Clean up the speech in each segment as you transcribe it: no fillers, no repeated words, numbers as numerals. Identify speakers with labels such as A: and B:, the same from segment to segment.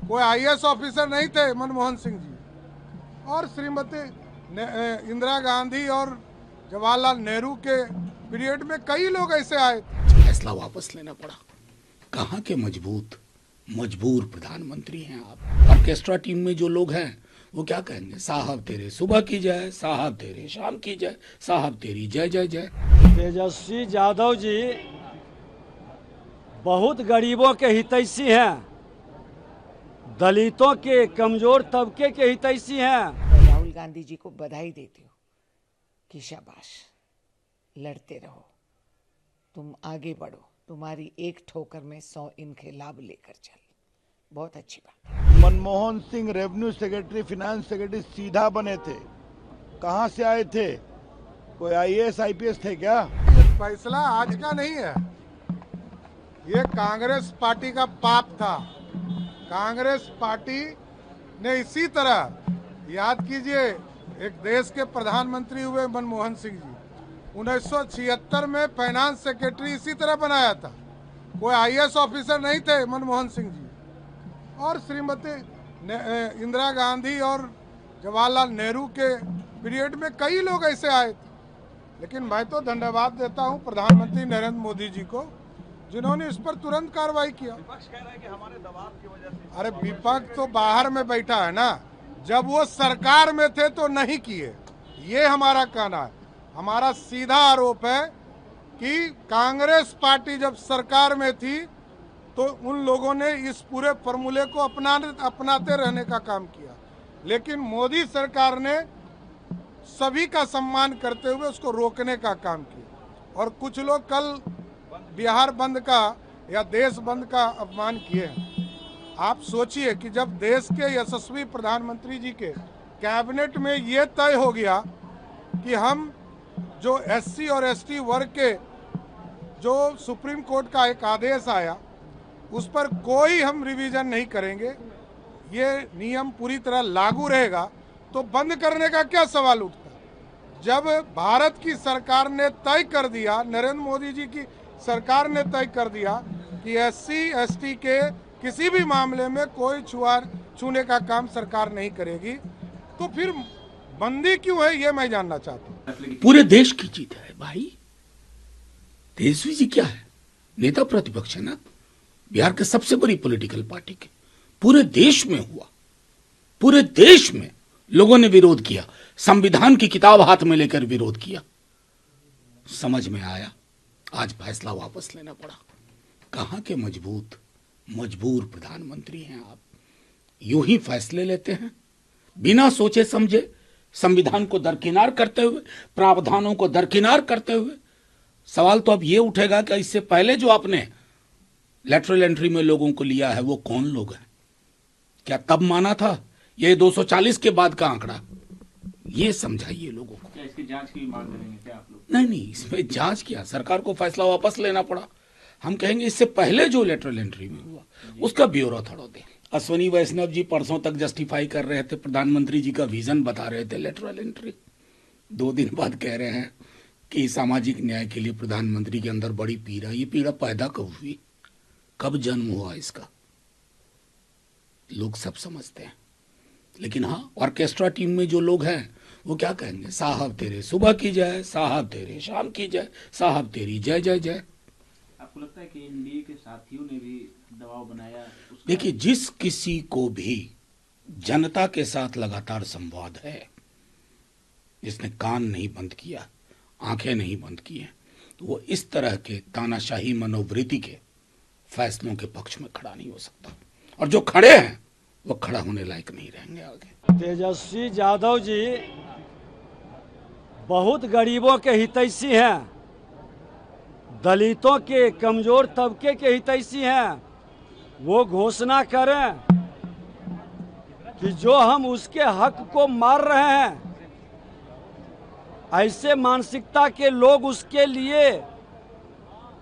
A: कोई IAS officer नहीं थे मनमोहन सिंह जी, और श्रीमती इंदिरा गांधी और जवाहरलाल नेहरू के पीरियड में कई लोग ऐसे आए।
B: फैसला वापस लेना पड़ा। कहाँ के मजबूर प्रधानमंत्री हैं आप। ऑर्केस्ट्रा टीम में जो लोग हैं वो क्या कहेंगे, साहब तेरे सुबह की जय, साहब तेरे शाम की जय, साहब तेरी जय जय जय।
C: तेजस्वी यादव जी बहुत गरीबों के हितैषी हैं, दलितों के, कमजोर तबके के हितैषी हैं।
D: राहुल गांधी जी को बधाई देती हूँ कि शाबाश, लड़ते रहो, तुम आगे बढ़ो, तुम्हारी एक ठोकर में 100 इनकलाब लेकर चल। बहुत अच्छी बात।
E: Manmohan Singh revenue secretary, finance secretary सीधा बने थे, कहाँ से आए थे? कोई आईएएस आईपीएस थे क्या?
A: फैसला आज का नहीं है, ये कांग्रेस पार्टी का पाप था। कांग्रेस पार्टी ने इसी तरह, याद कीजिए, एक देश के प्रधानमंत्री हुए मनमोहन सिंह जी, 1976 में फाइनेंस सेक्रेटरी इसी तरह बनाया था। कोई आईएएस ऑफिसर नहीं थे मनमोहन सिंह जी, और श्रीमती इंदिरा गांधी और जवाहरलाल नेहरू के पीरियड में कई लोग ऐसे आए थे। लेकिन मैं तो धन्यवाद देता हूं प्रधानमंत्री नरेंद्र मोदी जी को, जिन्होंने इस पर तुरंत कार्रवाई किया।
E: विपक्ष कह रहा है कि हमारे दबाव की वजह से।
A: अरे विपक्ष तो बाहर में बैठा है ना, जब वो सरकार में थे तो नहीं किए, ये हमारा कहना है। हमारा सीधा आरोप है कि कांग्रेस पार्टी जब सरकार में थी तो उन लोगों ने इस पूरे फॉर्मूले को अपनाते रहने का काम किया, लेकिन मोदी सरकार ने सभी का सम्मान करते हुए उसको रोकने का काम किया। और कुछ लोग कल बिहार बंद का या देश बंद का अपमान किए हैं। आप सोचिए कि जब देश के यशस्वी प्रधानमंत्री जी के कैबिनेट में ये तय हो गया कि हम जो एससी और एसटी वर्ग के जो सुप्रीम कोर्ट का एक आदेश आया उस पर कोई हम रिवीजन नहीं करेंगे, ये नियम पूरी तरह लागू रहेगा, तो बंद करने का क्या सवाल उठता? जब भारत की सरकार ने तय कर दिया, नरेंद्र मोदी जी की सरकार ने तय कर दिया कि एससी एसटी के किसी भी मामले में कोई छूने का काम सरकार नहीं करेगी, तो फिर बंदी क्यों है, ये मैं जानना चाहता हूँ।
B: पूरे देश की जीत है भाई। तेजस्वी जी क्या है, नेता प्रतिपक्ष है ना, बिहार के सबसे बड़ी पॉलिटिकल पार्टी के। पूरे देश में हुआ, पूरे देश में लोगों ने विरोध किया, संविधान की किताब हाथ में लेकर विरोध किया। समझ में आया, आज फैसला वापस लेना पड़ा। कहां के मजबूर प्रधानमंत्री हैं आप। यूं ही फैसले लेते हैं बिना सोचे समझे, संविधान को दरकिनार करते हुए, प्रावधानों को दरकिनार करते हुए। सवाल तो अब यह उठेगा कि इससे पहले जो आपने लेटरल एंट्री में लोगों को लिया है वो कौन लोग हैं? क्या तब माना था? ये 240 के बाद का आंकड़ा, ये समझाइए लोगों को।
F: क्या इसकी जांच की मांग करेंगे क्या आप लोग?
B: नहीं, इसमें जांच किया, सरकार को फैसला वापस लेना पड़ा। हम कहेंगे इससे पहले जो लेटरल एंट्री में हुआ उसका ब्यौरा थोड़ा दे। अश्वनी वैष्णव जी परसों तक जस्टिफाई कर रहे थे, प्रधानमंत्री जी का विजन बता रहे थे लेटरल एंट्री। 2 दिन बाद कह रहे हैं कि सामाजिक न्याय के लिए प्रधानमंत्री के अंदर बड़ी पीड़ा। ये पीड़ा पैदा कब हुई, कब जन्म हुआ इसका, लोग सब समझते हैं। लेकिन हाँ, ऑर्केस्ट्रा टीम में जो लोग हैं वो क्या कहेंगे, साहब तेरे सुबह की जय, साहब तेरे शाम की जय, साहब तेरी जय जय जय।
F: आपको लगता है कि एनडीए के साथियों ने भी दबाव बनाया?
B: देखिए, जिस किसी को भी जनता के साथ लगातार संवाद है, जिसने कान नहीं बंद किया, आंखें नहीं बंद की हैं, तो वो इस तरह के तानाशाही मनोवृत्ति के फैसलों के पक्ष में खड़ा नहीं हो सकता। और जो खड़े हैं वो खड़ा होने लायक नहीं रहेंगे आगे।
C: तेजस्वी यादव जी बहुत गरीबों के हितैषी हैं, दलितों के, कमजोर तबके के हितैषी हैं। वो घोषणा करें कि जो हम उसके हक को मार रहे हैं, ऐसे मानसिकता के लोग उसके लिए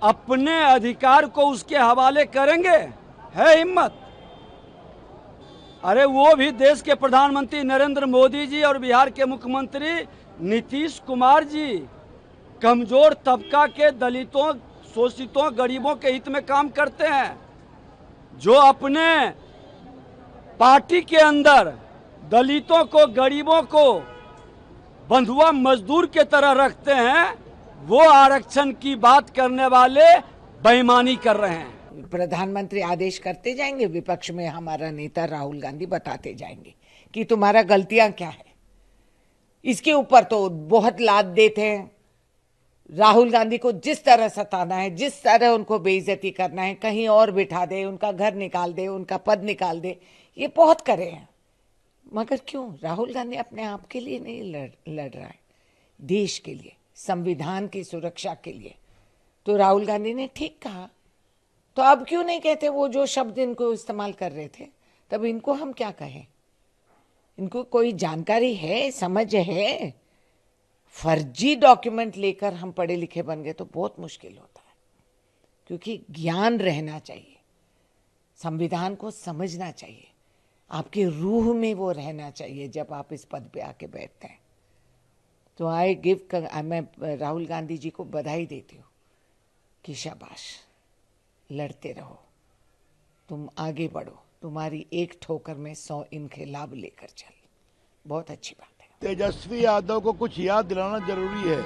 C: अपने अधिकार को उसके हवाले करेंगे? है हिम्मत? अरे वो भी देश के प्रधानमंत्री नरेंद्र मोदी जी और बिहार के मुख्यमंत्री नीतीश कुमार जी कमजोर तबका के, दलितों, शोषितों, गरीबों के हित में काम करते हैं। जो अपने पार्टी के अंदर दलितों को, गरीबों को बंधुआ मजदूर के तरह रखते हैं, वो आरक्षण की बात करने वाले बेईमानी कर रहे हैं।
D: प्रधानमंत्री आदेश करते जाएंगे, विपक्ष में हमारा नेता राहुल गांधी बताते जाएंगे कि तुम्हारा गलतियां क्या है। इसके ऊपर तो बहुत लाद देते हैं। राहुल गांधी को जिस तरह सताना है, जिस तरह उनको बेइज्जती करना है, कहीं और बिठा दे, उनका घर निकाल दे, उनका पद निकाल दे, ये बहुत करे हैं। मगर क्यों? राहुल गांधी अपने आप के लिए नहीं लड़ रहा है, देश के लिए, संविधान की सुरक्षा के लिए। तो राहुल गांधी ने ठीक कहा। तो अब क्यों नहीं कहते वो जो शब्द इनको इस्तेमाल कर रहे थे? तब इनको हम क्या कहें? इनको कोई जानकारी है, समझ है? फर्जी डॉक्यूमेंट लेकर हम पढ़े लिखे बन गए तो बहुत मुश्किल होता है, क्योंकि ज्ञान रहना चाहिए, संविधान को समझना चाहिए, आपके रूह में वो रहना चाहिए जब आप इस पद पे आके बैठते हैं। तो मैं राहुल गांधी जी को बधाई देती हूँ कि शाबाश, लड़ते रहो, तुम आगे बढ़ो, तुम्हारी एक ठोकर में 100 इनकलाब लेकर चल। बहुत अच्छी बात है।
E: तेजस्वी यादव को कुछ याद दिलाना जरूरी है।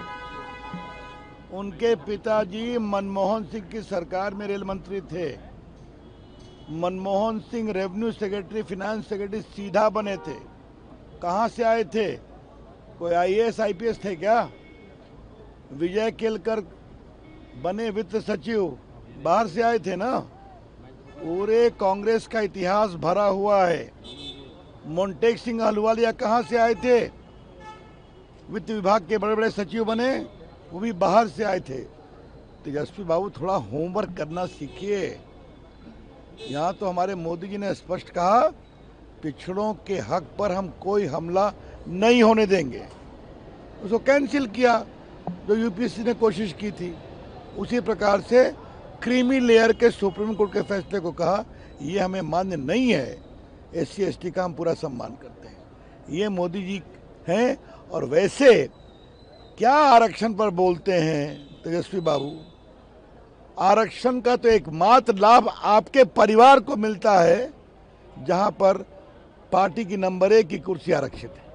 E: उनके पिताजी मनमोहन सिंह की सरकार में रेल मंत्री थे। Manmohan Singh revenue secretary, finance secretary सीधा बने थे। कहाँ से आए थे? कोई आईएएस आईपीएस थे क्या? विजय केलकर बने वित्त सचिव, बाहर से आए थे ना। पूरे कांग्रेस का इतिहास भरा हुआ है। मोन्टेक सिंह अहलुवालिया कहाँ से आए थे? वित्त विभाग के बड़े बड़े सचिव बने, वो भी बाहर से आए थे। तेजस्वी बाबू, थोड़ा होमवर्क करना सीखिए। यहाँ तो हमारे मोदी जी ने स्पष्ट कहा, पिछड़ों के हक पर हम कोई हमला नहीं होने देंगे। उसको कैंसिल किया जो यूपीएससी ने कोशिश की थी। उसी प्रकार से क्रीमी लेयर के सुप्रीम कोर्ट के फैसले को कहा, ये हमें मान्य नहीं है। एससी एसटी का हम पूरा सम्मान करते हैं। ये मोदी जी हैं। और वैसे क्या आरक्षण पर बोलते हैं तेजस्वी बाबू? आरक्षण का तो एकमात्र लाभ आपके परिवार को मिलता है, जहां पर पार्टी की नंबर 1 की कुर्सी आरक्षित है।